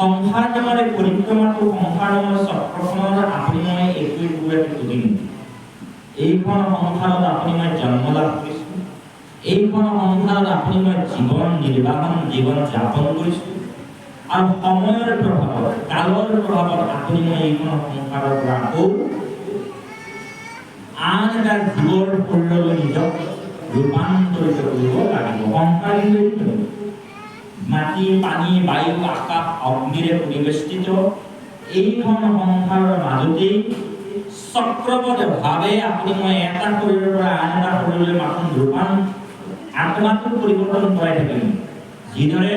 সংসাৰ নামৰে পৰিক্ৰমাটো সংসাৰ নামৰ চক্ৰখনৰ আপুনি মই একোৱে তুলিম। এইখন সংসাৰত আপুনি মই জন্ম লাভ কৰিছোঁ, এইখন সংসাৰত আপুনি মই জীৱন নিৰ্বাহন জীৱন যাপন কৰিছোঁ আৰু সময়ৰ প্ৰভাৱত কালৰ প্ৰভাৱত আপুনি মই এইখন সংসাৰৰ পৰা আকৌ আন এটা জীৱৰ শৰীৰলৈ নিজক ৰূপান্তৰিত কৰিব লাগিব। সংসাৰ মাটি পানী বায়ু আকাশ অগ্নিৰে পৰিবেষ্টিত এইখন সংসাৰৰ মাজতেই চক্ৰবদ্ধভাৱে আপুনি মই এটা শৰীৰৰ পৰা আন এটা শৰীৰলৈ মাথোন আত্মাটোৰ পৰিৱৰ্তন কৰাই থাকিম। যিদৰে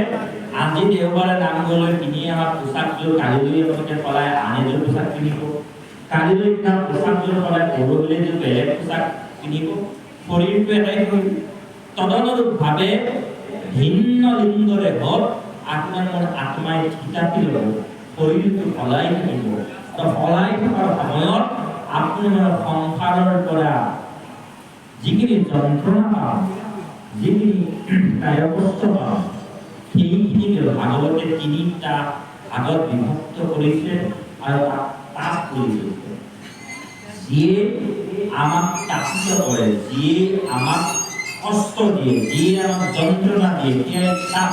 আজি দেওবাৰে নামঘৰলৈ পিন্ধি অহা পোচাকযোৰ কালিলৈ আপোনালোকে সলাই আন এযোৰ পোচাক পিন্ধিব, কালিলৈ পিন্ধা পোচাকযোৰ সলাই পৰহিলৈ এযোৰ বেলেগ পোচাক পিন্ধিব। শৰীৰটো এটাই শৰীৰ, তদনুৰূপভাৱে ভিন্ন লিংগৰে হওক আপোনাৰ মোৰ আত্মাই থিতাপি ল'ব, শৰীৰটো সলাই থাকিব। সলাই থকাৰ সময়ত আপোনাৰ সংসাৰৰ পৰা যিখিনি যন্ত্ৰণা পাওঁ, যিখিনি কায়কষ্ট পাওঁ, সেইখিনিকে ভাগৱতে তিনিটা ভাগত বিভক্ত কৰিছে আৰু তাপ কৰিছে। যিয়ে আমাক তাপিত কৰে, যিয়ে আমাক কষ্ট দিয়ে, যিয়ে আমাক যন্ত্ৰণা দিয়ে, সেয়াই তাপ।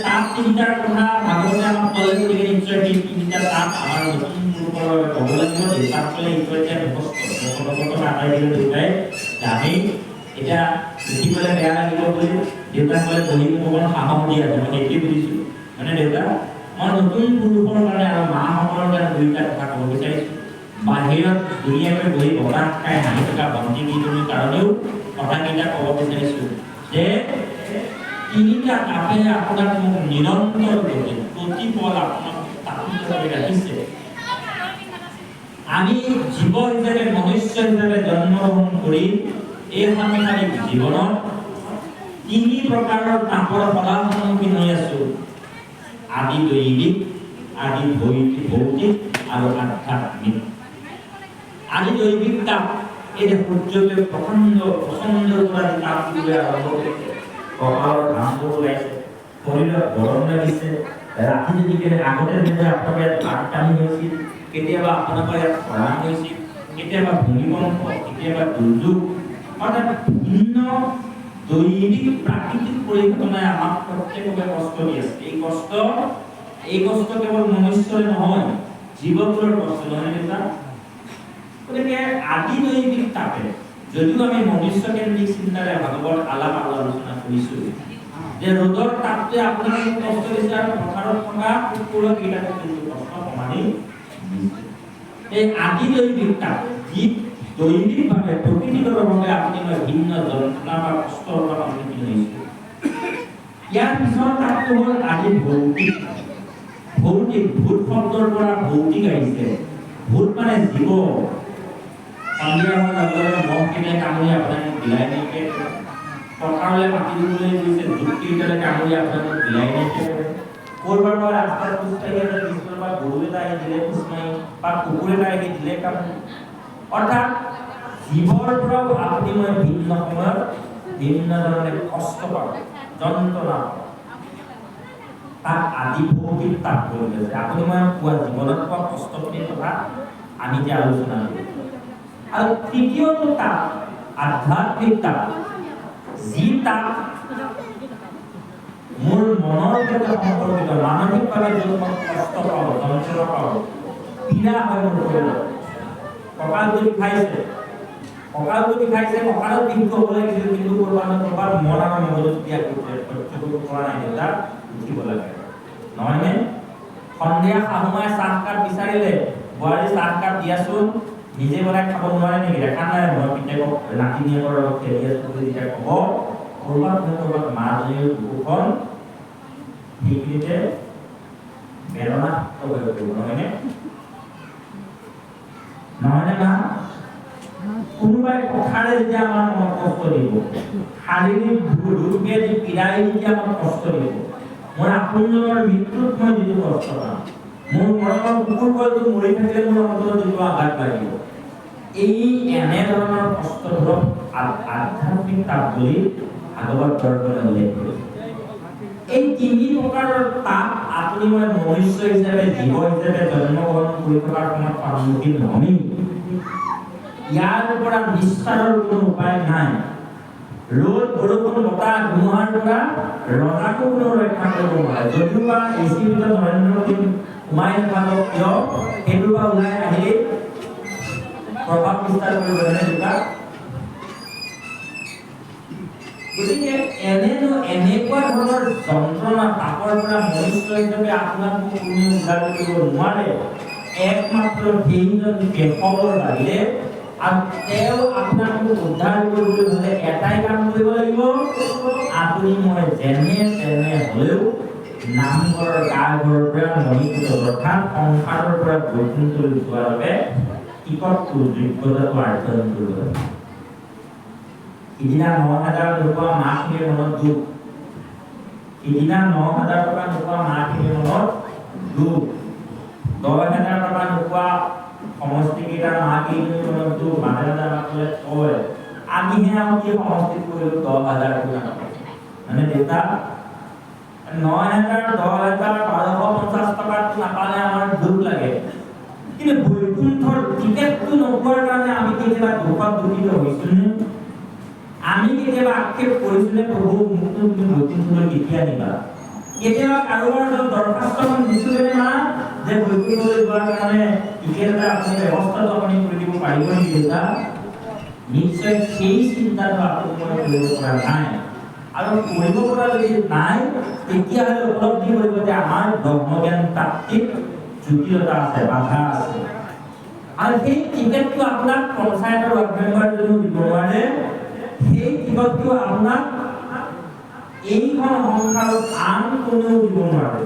তাপ তিনিটাৰ কথা ভাগৱতে আমাক ক'লে গতিকে নিশ্চয় সেই তিনিটা তাপ আমাৰ নতুন পুৰুষৰ বাবে ক'ব লাগিব। দেউতাক ক'লে এইটো এতিয়া মুখস্থ আদায় দিলে দেউতাই জানেই। এতিয়া দেখিবলৈ বেয়া লাগিব বুলি দেউতাক ক'লে বহি অকণমান সাহস দি আছে, মই সেইটোৱে বুজিছোঁ। মানে দেউতা মই নতুন পুৰুষৰ কাৰণে আৰু মাসকলৰ কাৰণে দুয়োটা কথা ক'ব বিচাৰিছোঁ। বাহিৰত ধুনীয়াকৈ বহি বতাহ খাই হাঁহি থকা ভণ্টি কেইজনীৰ কাৰণেও কথাকেইটা ক'ব বিচাৰিছোঁ যে তিনিটা তাপে আপোনাক মোক নিৰন্তৰ প্ৰতিপল আপোনাক তাপিত কৰি ৰাখিছে। আমি জীৱ হিচাপে মনুষ্য হিচাপে জন্মগ্ৰহণ কৰি এই সাংসাৰিক জীৱনত তিনি প্ৰকাৰৰ তাপৰ সদায় সন্মুখীন হৈ আছোঁ। আদি দৈবিক, আদি ভৌতিক আৰু আধ্যাত্মিক। আদি দৈবিক তাপ, এই যে সূৰ্যটোৱে প্ৰচণ্ড পৰা তাপ দিবলৈ আৰম্ভ কৰিছে, কঁকালৰ ঘামবোৰ ওলাইছে, শৰীৰত গৰম লাগিছে, ৰাতি যদি আগতে যেতিয়া আপোনালোকে ভাত পানী হৈছিল, কেতিয়াবা আপোনালোকৰ ইয়াত খৰাং হৈছিল, কেতিয়াবা ভূমিকম্প, কেতিয়াবা দুৰ্যোগ, অৰ্থাৎ ভিন্ন দৈনিক প্ৰাকৃতিক পৰিঘটনাই আমাক প্ৰত্যেককে কষ্ট দি আছে। এই কষ্ট কেৱল মনুষ্যৰে নহয়, জীৱবোৰৰ কষ্ট নহয় দেউতা। গতিকে আদি দৈনিক তাপে, যদিও আমি মনুষ্যকেন্দ্ৰিক চিন্তাৰে ভাগৱত আলাপ আলোচনা কৰিছোঁ যে ৰ'দৰ তাপটোৱে আপোনাক কষ্ট দিছে আৰু পথাৰত থকা কুকুৰক এইটাকে কিন্তু কষ্ট সমানেই দিছে। এই আদি দৈবিকতা যি দৈবিকভাৱে প্ৰকৃতিগতভাৱে আপুনি মই ভিন্ন যন্ত্ৰণা বা কষ্টৰ পৰা সন্মুখীন হৈছোঁ। ইয়াৰ পিছত তাতটো হ'ল আদি ভৌতিক। ভৌতিক ভূত শব্দৰ পৰা ভৌতিক আহিছে। ভূত মানে জীৱ। সন্ধিয়া হোৱাৰ লগে লগে মহ কেইটাই কামুৰি আপোনাক বিলাই নাইকিয়া কৰে। পথাৰলৈ মাটি ৰুবলৈ গৈছে জোককেইটালে কামুৰি আপোনাক বিলাই নাইকিয়া কৰে। ক'ৰবাৰ পৰা ৰাস্তাত খোজকাঢ়ি আছে পিছফালৰ পৰা গৰু এটা আহি দিলে খোজ মাৰি বা কুকুৰ এটা আহি দিলে কামুৰি। অৰ্থাৎ জীৱৰ পৰাও আপুনি মই ভিন্ন সময়ত ভিন্ন ধৰণে কষ্ট পাব, যন্ত্ৰণা পাব। তাক আদি ভৌতিক তাপ কৰি আছে। আপুনি মই পোৱা জীৱনত পোৱা কষ্টখিনিৰ কথা আমি এতিয়া আলোচনা কৰিম। আৰু তৃতীয়টো তাপ আধ্যাত্মিক তাপ, যি তাপ মোৰ মনৰ সৈতে সম্পৰ্কিত, মানসিকভাৱে য'ত মই কষ্ট পাওঁ, যন্ত্ৰণা পাওঁ, পীড়া হয় মোৰ শৰীৰত। কঁকালটো বিষাইছে, কঁকালত বিষটো হ'ব লাগিছিল, কিন্তু কৰবাত মন আৰু মগজুত দিয়া সহ্য কৰা নাই দেউতা, উঠিব লাগে, নহয়নে? সন্ধিয়া শাহুমাই চাহকাপ বিচাৰিলে, বোৱাৰী চাহকাপ দিয়াচোন, নিজে বনাই খাব নোৱাৰে নেকি? দেখা নাই মই পিতেকক নাতিনীয়েকৰ লগত খেলি আছো বুলি যেতিয়া ক'ব, কৰবাত মাজনীৰ বুকুখন সেইখিনিতে বেদনাক্ত হৈ পৰিব, নহয়নে? নহয়নে মা? কোনোবাই কথাৰে যেতিয়া আমাৰ মনত কষ্ট দিব, শাৰীৰিক ৰোগে যি পীড়াই যেতিয়া আমাক কষ্ট দিব, মোৰ আপোনজনৰ মৃত্যুত মই যিটো কষ্ট পাম, মোৰ মৰমৰ কুকুৰ পোৱালিটো মৰি থাকিলে মোৰ অন্তৰত যিটো আঘাত লাগিব, এই এনেধৰণৰ কষ্টবোৰক আধ্যাত্মিক তাপ বুলি ভাগৱত দৰ্শনে উল্লেখ কৰিছে। এই তিনি প্ৰকাৰৰ তাপ আপুনি মই মনুষ্য হিচাপে, জীৱ হিচাপে জন্মগ্ৰহণ কৰি থকাৰ সময়ত সন্মুখীন হমেই। ইয়াৰ পৰা নিস্তাৰৰ কোনো উপায় নাই। ৰ'দ বৰষুণ বতাহ ধুমুহাৰ পৰা ৰজাকো কোনো ৰক্ষা কৰিব নোৱাৰে। যদিও বা এচিৰ ভিতৰত নৰেন্দ্ৰ মোদী সোমাই নাথাকক কিয়, সেইটোৰ পৰা ওলাই আহিলেই প্ৰভাৱ বিস্তাৰ কৰিব জানে দেউতা। গতিকে এনেকুৱা ধৰণৰ যন্ত্ৰণা তাপৰ পৰা মনুষ্য হিচাপে আপোনাক কোনো উদ্ধাৰ কৰিব নোৱাৰে। একমাত্ৰ সেইজন কেশৱৰ বাহিৰে আৰু তেওঁ আপোনাক উদ্ধাৰ কৰিবলৈ হ'লে এটাই কাম কৰিব লাগিব, আপুনি মই যেনে তেনে হ'লেও নামঘৰৰ গাঘৰৰ পৰা মণিপুৰ অৰ্থাৎ সংসাৰৰ পৰা বৈকুণ্ঠলৈ যোৱাৰ বাবে টিকটটো যোগ্যতাটো আৰ্জন কৰিব লাগিব। সিদিনা ৯,০০০ নোপোৱা মাখিনিৰ মনত দুখ, সিদিনা ৯,০০০ টকা নোপোৱা মাখিনিৰ মনত দুখ, ১০,০০০ টকা নোপোৱা সমষ্টিকেইটাৰ মাখিনিৰ মনত দুখ। মাজে মাজে আমাক ক'লে কয় আমিহে আৰু কি সমষ্টিত কৰিলোঁ ১০,০০০ টকা, মানে দেউতা ৯,০০০, ১০,০০০, ১২৫০ টকাটো নাপালে আমাৰ দুখ লাগে। কিন্তু বৈকুণ্ঠৰ টিকেটটো নোপোৱাৰ কাৰণে আমি কেতিয়াবা দুখত দুখিত হৈছোনে? আমি কেতিয়াবা আক্ষেপ কৰিছোনে প্ৰভু মোকতো তুমি বৈকুণ্ঠলৈ কেতিয়া নিবা? কেতিয়াবা কাৰোবাৰ দৰখাস্তখন দিছোনে মা যে বৈকুণ্ঠলৈ যোৱাৰ কাৰণে টিকেট এটা আপুনি ব্যৱস্থাটো আপুনি কৰি দিব পাৰিব নেকি দেউতা? নিশ্চয় সেই চিন্তাটো আপুনি মই কৰিব পৰা নাই। আৰু কৰিব পৰা যদি নাই, তেতিয়াহ'লে উপলব্ধি কৰিব যে আমাৰ ব্ৰহ্মজ্ঞান প্ৰাপ্তিত জটিলতা আছে, বাধা আছে। আৰু সেই টিকেটটো আপোনাক পঞ্চায়তৰ ৱাৰ্ড মেম্বাৰ যদিও দিব নোৱাৰে, সেই টিকটটো আপোনাক এইখন সংসাৰত আন কোনেও দিব নোৱাৰে।